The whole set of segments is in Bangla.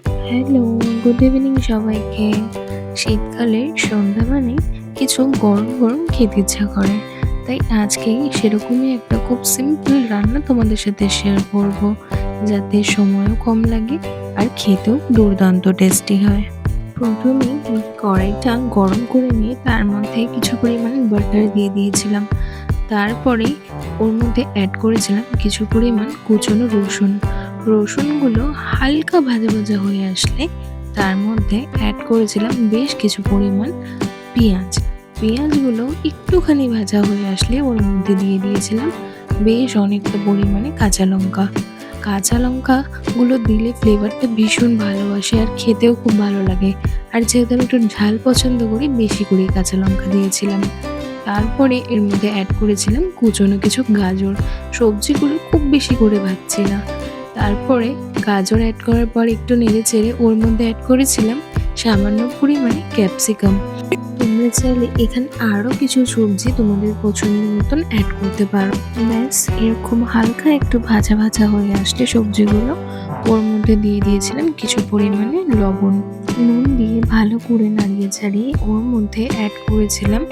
হ্যালো, গুড ইভিনিং সবাইকে। শীতকালের সন্ধ্যা মানে কিছু গরম গরম খেতে ইচ্ছা করে। তাই আজকে সেরকমই একটা খুব সিম্পল রান্না তোমাদের সাথে শেয়ার করব, যাতে সময়ও কম লাগে আর খেতেও দুর্দান্ত টেস্টি হয়। প্রথমেই কড়াইটা গরম করে নিয়ে তার মধ্যে কিছু পরিমাণ বাটার দিয়ে দিয়েছিলাম। তারপরেই ওর মধ্যে অ্যাড করেছিলাম কিছু পরিমাণ কুচনো রসুন। রসুনগুলো হালকা ভাজা ভাজা হয়ে আসলে তার মধ্যে অ্যাড করেছিলাম বেশ কিছু পরিমাণ পেঁয়াজ। পেঁয়াজগুলো একটুখানি ভাজা হয়ে আসলে ওর মধ্যে দিয়ে দিয়েছিলাম বেশ অনেকটা পরিমাণে কাঁচা লঙ্কা। কাঁচা লঙ্কাগুলো দিলে ফ্লেভারটা ভীষণ ভালো আসে আর খেতেও খুব ভালো লাগে। আর যেহেতু আমি একটু ঝাল পছন্দ করি, বেশি করে কাঁচা লঙ্কা দিয়েছিলাম। তারপরে এর মধ্যে অ্যাড করেছিলাম কুচনো কিছু গাজর। সবজিগুলো খুব বেশি করে ভাজছি না। তারপরে গাজর অ্যাড করার পর একটু নেড়েচেড়ে ওর মধ্যে অ্যাড করেছিলাম সামান্য পরিমাণে ক্যাপসিকাম। তোমরা চাইলে এখানে আরও কিছু সবজি তোমাদের পছন্দ মতন অ্যাড করতে পারো। ব্যাস এরকম হালকা একটু ভাজা ভাজা হয়ে আসলে সবজিগুলো ওর মধ্যে দিয়ে দিয়েছিলাম কিছু পরিমাণে লবণ। নুন দিয়ে ভালো করে নাড়িয়ে ছাড়িয়ে ওর মধ্যে অ্যাড করেছিলাম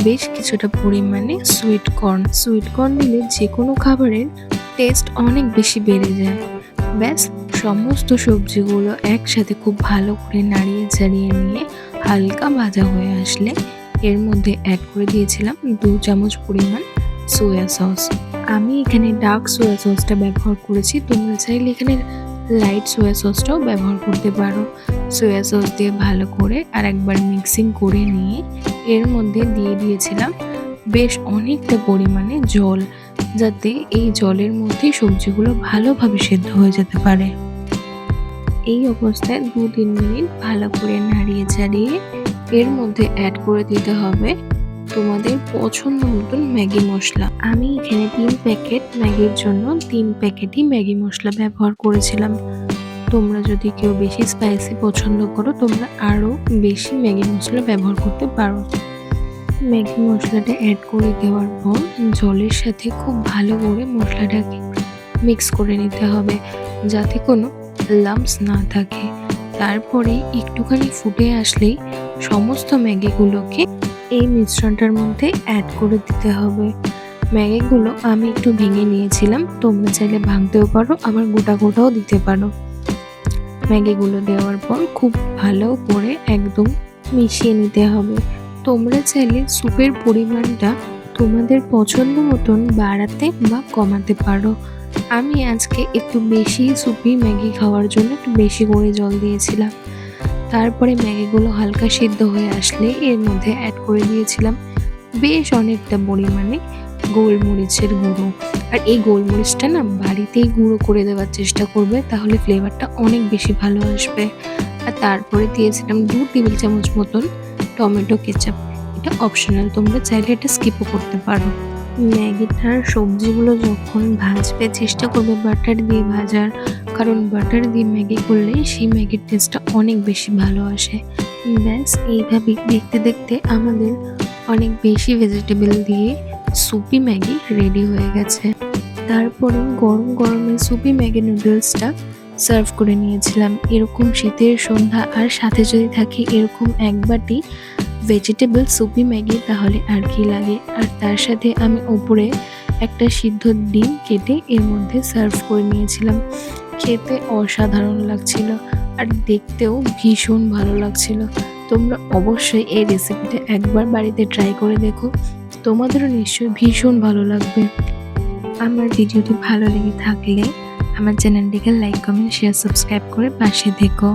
বেশ কিছুটা পরিমাণে সুইট কর্ন। সুইট কর্ন দিলে যে কোনো খাবারের টেস্ট অনেক বেশি বেড়ে যায়। ব্যাস সমস্ত সবজিগুলো একসাথে খুব ভালো করে নাড়িয়ে চাড়িয়ে নিয়ে হালকা ভাজা হয়ে আসলে এর মধ্যে অ্যাড করে দিয়েছিলাম 2 চামচ পরিমাণ সোয়া সস। আমি এখানে ডার্ক সোয়া সসটা ব্যবহার করেছি, তোমরা চাইলে এখানে লাইট সোয়া সসটাও ব্যবহার করতে পারো। সোয়া সস দিয়ে ভালো করে আর একবার মিক্সিং করে নিয়ে এর মধ্যে দিয়ে দিয়েছিলাম বেশ অনেকটা পরিমাণে জল, যাতে এই জলের মধ্যে সবজিগুলো ভালোভাবে সেদ্ধ হয়ে যেতে পারে। এই অবস্থায় 2-3 মিনিট ভালো করে নাড়িয়ে চাড়িয়ে এর মধ্যে অ্যাড করে দিতে হবে তোমাদের পছন্দ মতন ম্যাগি মশলা। আমি এখানে 3 প্যাকেট ম্যাগির জন্য 3 প্যাকেটই ম্যাগি মশলা ব্যবহার করেছিলাম। তোমরা যদি কেউ বেশি স্পাইসি পছন্দ করো, তোমরা আরও বেশি ম্যাগি মশলা ব্যবহার করতে পারো। ম্যাগি মশলাটা অ্যাড করে দেওয়ার পর জলের সাথে খুব ভালো করে মশলাটাকে মিক্স করে নিতে হবে, যাতে কোনো লাম্পস না থাকে। তারপরে একটুখানি ফুটে আসলেই সমস্ত ম্যাগিগুলোকে এই মিশ্রণটার মধ্যে অ্যাড করে দিতে হবে। ম্যাগিগুলো আমি একটু ভেঙে নিয়েছিলাম, তোমরা চাইলে ভাঙতেও পারো, আবার গোটা গোটাও দিতে পারো। ম্যাগিগুলো দেওয়ার পর খুব ভালো করে একদম মিশিয়ে নিতে হবে। তোমরা চাইলে স্যুপের পরিমাণটা তোমাদের পছন্দ মতন বাড়াতে বা কমাতে পারো। আমি আজকে একটু বেশি সুপি ম্যাগি খাওয়ার জন্য একটু বেশি করে জল দিয়েছিলাম। তারপরে ম্যাগিগুলো হালকা সিদ্ধ হয়ে আসলে এর মধ্যে অ্যাড করে দিয়েছিলাম বেশ অনেকটা পরিমাণে গোলমরিচের গুঁড়ো। আর এই গোলমরিচটা না বাড়িতেই গুঁড়ো করে দেওয়ার চেষ্টা করবে, তাহলে ফ্লেভারটা অনেক বেশি ভালো আসবে। আর তারপরে দিয়েছিলাম 2 টেবিল চামচ মতন টমেটো কেচাপ। এটা অপশনাল, তোমরা চাইলে এটা স্কিপও করতে পারো। ম্যাগিটার সবজিগুলো যখন ভাজবে চেষ্টা করবে বাটার দিয়ে ভাজার, কারণ বাটার দিয়ে ম্যাগি করলে সেই ম্যাগির টেস্টটা অনেক বেশি ভালো আসে। ব্যাস এইভাবে দেখতে দেখতে আমাদের অনেক বেশি ভেজিটেবল দিয়ে সুপি ম্যাগি রেডি হয়ে গেছে। তারপরে গরম গরমে সুপি ম্যাগি নুডলসটা সার্ভ করে নিয়েছিলাম। এরকম শীতের সন্ধ্যা আর সাথে যদি থাকে এরকম এক বাটি ভেজিটেবল সুপি ম্যাগি, তাহলে আর কি লাগে। আর তার সাথে আমি ওপরে একটা সিদ্ধ ডিম কেটে এর মধ্যে সার্ভ করে নিয়েছিলাম। খেতে অসাধারণ লাগছিল আর দেখতেও ভীষণ ভালো লাগছিল। তোমরা অবশ্যই এই রেসিপিটা একবার বাড়িতে ট্রাই করে দেখো, তোমাদেরও নিশ্চয়ই ভীষণ ভালো লাগবে। আমার ভিডিওটি ভালো লেগে থাকলে আমার চ্যানেলটিকে লাইক, কমেন্ট, শেয়ার, সাবস্ক্রাইব করে পাশে থেকো।